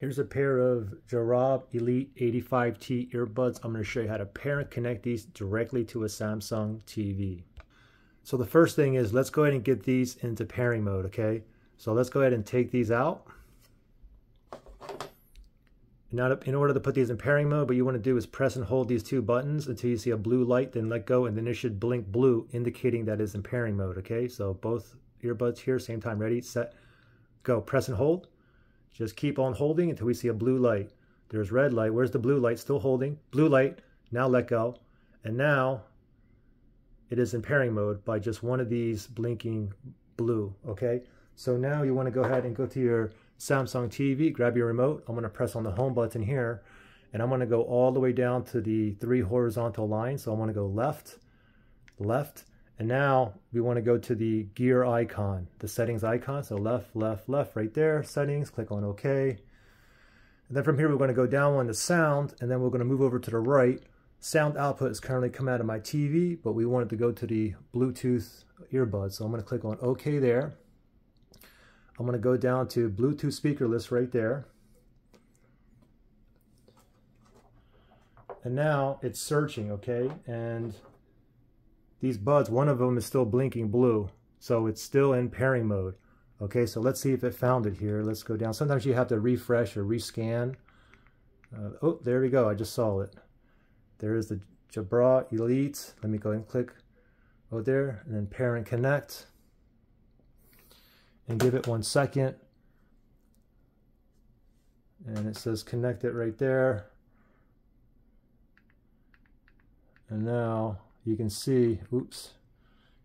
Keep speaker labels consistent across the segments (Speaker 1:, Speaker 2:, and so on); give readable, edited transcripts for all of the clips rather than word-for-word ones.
Speaker 1: Here's a pair of Jabra Elite 85T earbuds. I'm going to show you how to pair and connect these directly to a Samsung TV. So the first thing is, let's go ahead and get these into pairing mode, okay? So let's go ahead and take these out. Now, in order to put these in pairing mode, what you want to do is press and hold these two buttons until you see a blue light, then let go, and then it should blink blue, indicating that it's in pairing mode, okay? So both earbuds here, same time, ready, set, go. Press and hold. Just keep on holding until we see a blue light. There's red light. Where's the blue light? Still holding. Blue light. Now let go. And now it is in pairing mode by just one of these blinking blue, okay? So now you want to go ahead and go to your Samsung TV, grab your remote. I'm going to press on the home button here, and I'm going to go all the way down to the 3 horizontal lines. So I want to go left, left, and now we want to go to the gear icon, the settings icon. So left, left, left, right there, settings, click on OK. And then from here, we're going to go down on the sound, and then we're going to move over to the right. Sound output is currently coming out of my TV, but we want it to go to the Bluetooth earbuds. So I'm going to click on OK there. I'm going to go down to Bluetooth speaker list right there. And now it's searching, okay? And these buds, one of them is still blinking blue. So it's still in pairing mode. Okay, so let's see if it found it here. Let's go down. Sometimes you have to refresh or rescan. Oh, there we go. I just saw it. There is the Jabra Elite. Let me go and click over there and then pair and connect. And give it 1 second. And it says connect it right there. And now you can see, oops,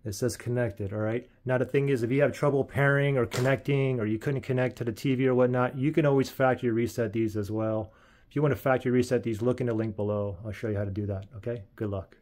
Speaker 1: it says connected, all right? Now the thing is, if you have trouble pairing or connecting, or you couldn't connect to the TV or whatnot, you can always factory reset these as well. If you want to factory reset these, look in the link below. I'll show you how to do that, okay? Good luck.